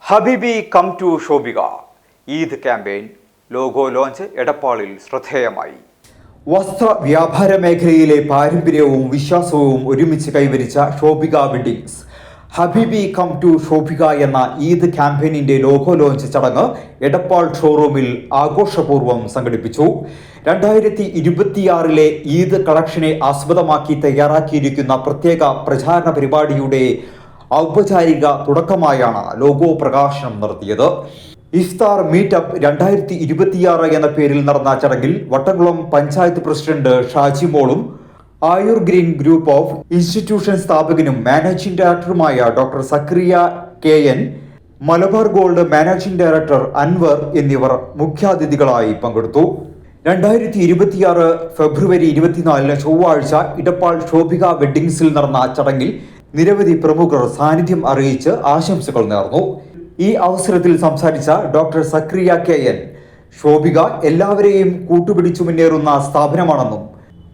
ഹബീബി come to Shobhika Eid campaign logo launch എടപ്പാളിൽ ശ്രദ്ധേയമായി. വസ്ത്ര വ്യാപാര മേഖലയിലെ പാരമ്പര്യവും വിശ്വാസവും ഒരുമിച്ച് കൈവരിച്ച ഷോഭിക വെഡ്ഡിങ്സ് ഹബീബി കം ടു ഷോഭിക എന്ന ഈദ് ക്യാമ്പയിനിന്റെ ലോഗോ ലോഞ്ച് ചടങ്ങ് എടപ്പാൾ ഷോറൂമിൽ ആഘോഷപൂർവ്വം സംഘടിപ്പിച്ചു. 2026 ഈദ് കളക്ഷനെ ആസ്പദമാക്കി തയ്യാറാക്കിയിരിക്കുന്ന പ്രത്യേക പ്രചാരണ പരിപാടിയുടെ ഔപചാരിക തുടക്കമായാണ് ലോഗോ പ്രകാശനം നടത്തിയത്. ഇഫ്താർ മീറ്റപ്പ് 2026 എന്ന പേരിൽ നടന്ന ചടങ്ങിൽ വട്ടംകുളം പഞ്ചായത്ത് പ്രസിഡന്റ് ഷാജി മോളും Ayur green group of institution സ്ഥാപകനും മാനേജിംഗ് ഡയറക്ടറുമായ doctor Zakariya KN, Malabar gold managing director Anwar എന്നിവർ മുഖ്യാതിഥികളായി പങ്കെടുത്തു. 2026 ഫെബ്രുവരി 24 ചൊവ്വാഴ്ച ഇടപ്പാൾ ഷോഭിക വെഡ്ഡിങ്സിൽ നടന്ന ചടങ്ങിൽ നിരവധി പ്രമുഖർ സാന്നിധ്യം അറിയിച്ച് ആശംസകൾ നേർന്നു. ഈ അവസരത്തിൽ സംസാരിച്ച ഡോക്ടർ സക്രിയ KN, ഷോഭിക എല്ലാവരെയും കൂട്ടുപിടിച്ചു മുന്നേറുന്ന സ്ഥാപനമാണെന്നും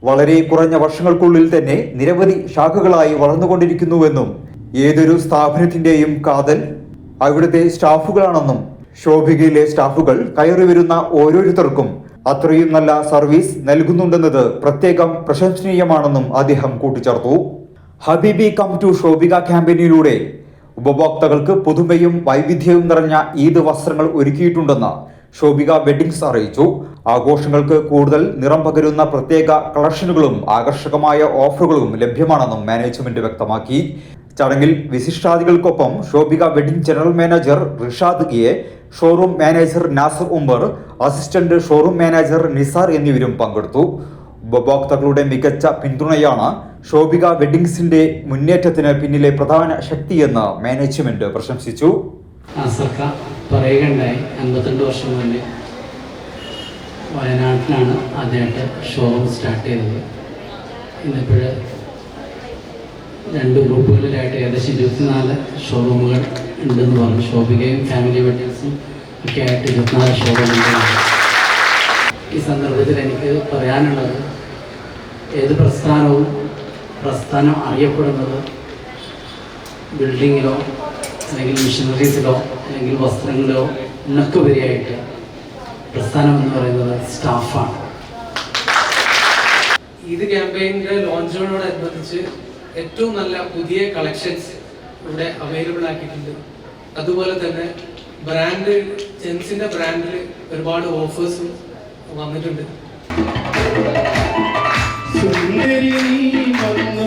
വളരെ കുറഞ്ഞ വർഷങ്ങൾക്കുള്ളിൽ തന്നെ നിരവധി ശാഖകളായി വളർന്നുകൊണ്ടിരിക്കുന്നുവെന്നും ഏതൊരു സ്ഥാപനത്തിന്റെയും കാതൽ അവിടുത്തെ സ്റ്റാഫുകളാണെന്നും ഷോഭികയിലെ സ്റ്റാഫുകൾ കയറി വരുന്ന ഓരോരുത്തർക്കും അത്രയും നല്ല സർവീസ് നൽകുന്നുണ്ടെന്നത് പ്രത്യേകം പ്രശംസനീയമാണെന്നും അദ്ദേഹം കൂട്ടിച്ചേർത്തു. ഹബീബി കം ടു ഷോഭിക ക്യാമ്പയിനിലൂടെ ഉപഭോക്താക്കൾക്ക് പുതുമയും വൈവിധ്യവും നിറഞ്ഞ ഈദ് വസ്ത്രങ്ങൾ ഒരുക്കിയിട്ടുണ്ടെന്ന് ഷോഭിക വെഡ്ഡിങ്സ് അറിയിച്ചു. ആഘോഷങ്ങൾക്ക് കൂടുതൽ നിറം പകരുന്ന പ്രത്യേക കളക്ഷനുകളും ആകർഷകമായ ഓഫറുകളും ലഭ്യമാണെന്നും മാനേജ്മെന്റ് വ്യക്തമാക്കി. ചടങ്ങിൽ വിശിഷ്ടാതികൾക്കൊപ്പം Shobhika wedding general manager Rishad KA, showroom manager Nasar Umar, assistant showroom manager Nisar എന്നിവരും പങ്കെടുത്തു. ഉപഭോക്താക്കളുടെ മികച്ച പിന്തുണയാണ് ഷോഭിക വെഡ്ഡിങ്സിന്റെ മുന്നേറ്റത്തിന് പിന്നിലെ പ്രധാന ശക്തിയെന്ന് മാനേജ്മെന്റ് പ്രശംസിച്ചു. പറയുകയുണ്ടായി 52 വർഷം മുന്നേ വയനാട്ടിലാണ് ആദ്യമായിട്ട് ഷോറൂം സ്റ്റാർട്ട് ചെയ്തത്. ഇന്നിപ്പോൾ 2 ഗ്രൂപ്പുകളിലായിട്ട് ഏകദേശം 24 ഷോറൂമുകൾ ഉണ്ടെന്ന് പറഞ്ഞു. ഷോഭികയും ഫാമിലി വെഡ്ഡിങ്സും ഒക്കെ ആയിട്ട് 24 ഷോറൂമുകളാണ്. ഈ സന്ദർഭത്തിൽ എനിക്ക് പറയാനുള്ളത്, ഏത് പ്രസ്ഥാനം അറിയപ്പെടുന്നത് ബിൽഡിങ്ങിലോ അല്ലെങ്കിൽ മിഷനറീസിലോ അല്ലെങ്കിൽ വസ്ത്രങ്ങളിലോ ഉണക്കുപരിയായിട്ട് പ്രസ്ഥാനം എന്ന് പറയുന്നത് സ്റ്റാഫാണ്. ഈദ് ക്യാമ്പയിൻ്റെ ലോഞ്ചിനോടനുബന്ധിച്ച് ഏറ്റവും നല്ല പുതിയ കളക്ഷൻസ് ഇവിടെ അവൈലബിൾ ആക്കിയിട്ടുണ്ട്. അതുപോലെ തന്നെ ബ്രാൻഡ് ജെൻസിൻ്റെ ബ്രാൻഡിൽ ഒരുപാട് ഓഫേഴ്സും വന്നിട്ടുണ്ട്. സുന്ദരി വന്നു